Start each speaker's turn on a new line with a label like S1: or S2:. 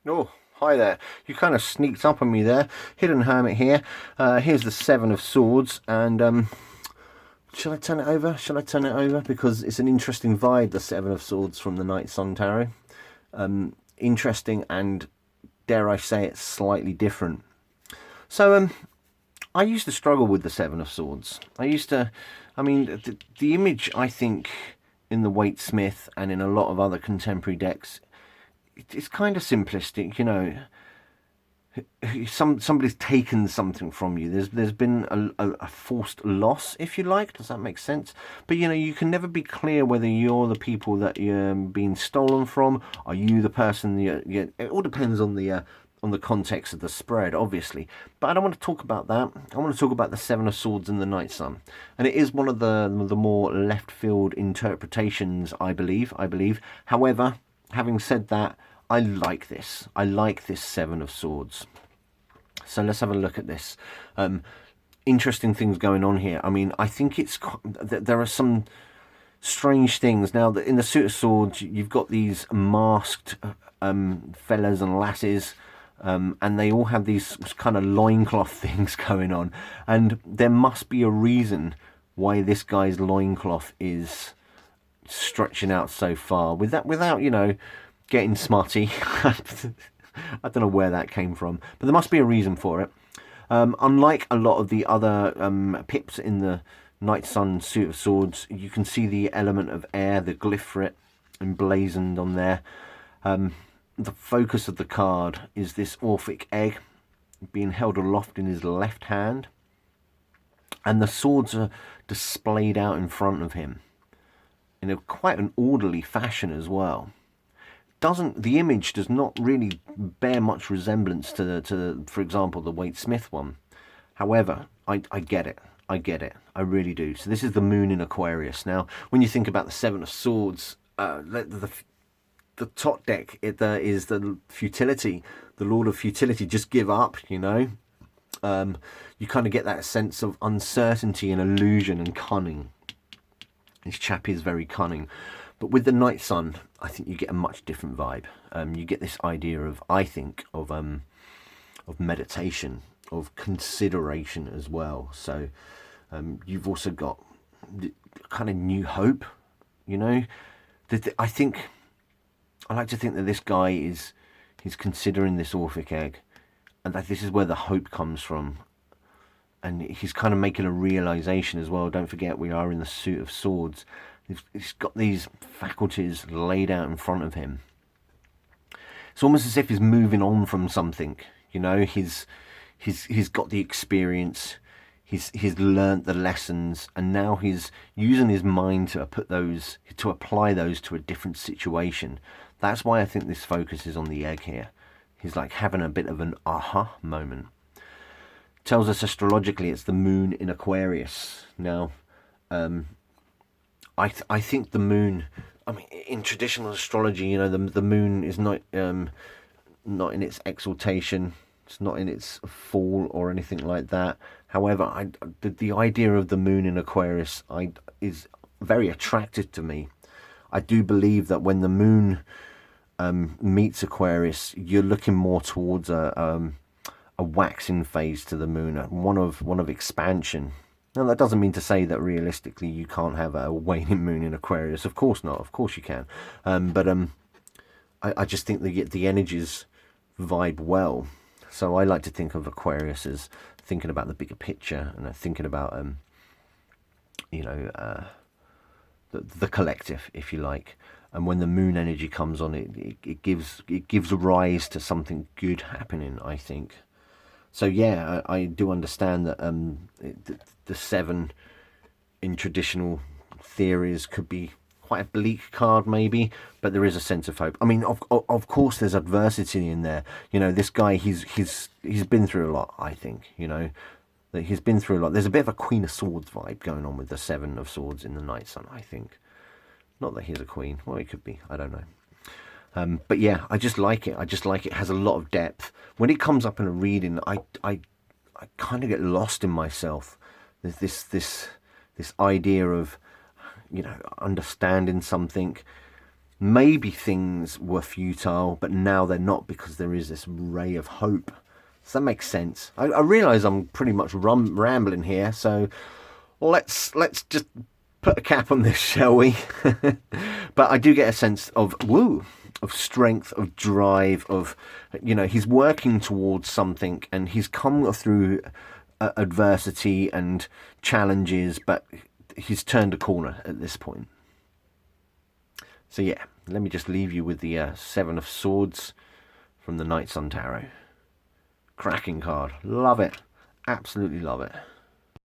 S1: Oh, hi there. You kind of sneaked up on me there. Hidden Hermit here. Here's the Seven of Swords, and shall I turn it over? Shall I turn it over? Because it's an interesting vibe, the Seven of Swords from the Night Sun Tarot. Interesting and, dare I say it, slightly different. So, I used to struggle with the Seven of Swords. The image, I think, in the Waite Smith and in a lot of other contemporary decks, it's kind of simplistic, you know. Somebody's taken something from you. There's been a forced loss, if you like. Does that make sense? But you know, you can never be clear whether you're the people that you're being stolen from. Are you the person? It all depends on the context of the spread, obviously. But I don't want to talk about that. I want to talk about the Seven of Swords and the Night Sun, and it is one of the more left field interpretations, I believe. However, having said that, I like this. I like this Seven of Swords. So let's have a look at this. Interesting things going on here. I mean, I think there are some strange things. Now, in the Suit of Swords, you've got these masked fellas and lasses, and they all have these kind of loincloth things going on. And there must be a reason why this guy's loincloth is stretching out so far without getting smutty. I don't know where that came from, but there must be a reason for it. Unlike a lot of the other pips in the Night Sun Suit of Swords, you can see the element of air, the glyph for it, emblazoned on there. The focus of the card is this Orphic egg being held aloft in his left hand, and the swords are displayed out in front of him in quite an orderly fashion as well. The image does not really bear much resemblance to for example, the Waite Smith one. However, I get it. I really do. So this is the moon in Aquarius. Now, when you think about the Seven of Swords, the top deck is the futility, the Lord of Futility. Just give up, you know. You kind of get that sense of uncertainty and illusion and cunning. This chap is very cunning. But with the Night Sun, I think you get a much different vibe. You get this idea of, I think, of meditation, of consideration as well. So you've also got kind of new hope, you know. I like to think that this guy he's considering this Orphic egg, and that this is where the hope comes from. And he's kind of making a realization as well. Don't forget, we are in the Suit of Swords. He's got these faculties laid out in front of him. It's almost as if he's moving on from something. You know, he's got the experience. He's learnt the lessons, and now he's using his mind to apply those to a different situation. That's why I think this focus is on the egg here. He's like having a bit of an aha moment. Tells us astrologically it's the moon in Aquarius. Now, I think the moon. I mean, in traditional astrology, you know, the moon is not in its exaltation. It's not in its fall or anything like that. However, the idea of the moon in Aquarius is very attractive to me. I do believe that when the moon meets Aquarius, you're looking more towards a waxing phase to the moon, one of expansion. Now, that doesn't mean to say that realistically you can't have a waning moon in Aquarius. Of course not. Of course you can. I just think the energies vibe well. So I like to think of Aquarius as thinking about the bigger picture, and thinking about the collective, if you like. And when the moon energy comes on, it gives rise to something good happening, I think. So yeah, I do understand that the seven in traditional theories could be quite a bleak card, maybe, but there is a sense of hope. I mean, of course, there's adversity in there. You know, this guy, he's been through a lot. I think, you know, that he's been through a lot. There's a bit of a Queen of Swords vibe going on with the Seven of Swords in the Night Sun, I think. Not that he's a queen. Well, he could be. I don't know. But yeah, I just like it. It has a lot of depth. When it comes up in a reading, I kind of get lost in myself. There's this idea of, you know, understanding something, maybe things were futile, but now they're not, because there is this ray of hope. Does that make sense? I realise I'm pretty much rambling here, so let's just put a cap on this, shall we? But I do get a sense of of strength, of drive, of, you know, he's working towards something, and he's come through adversity and challenges, but he's turned a corner at this point. So yeah, let me just leave you with the Seven of Swords from the Knight's Sun Tarot. Cracking card. Love it. Absolutely love it.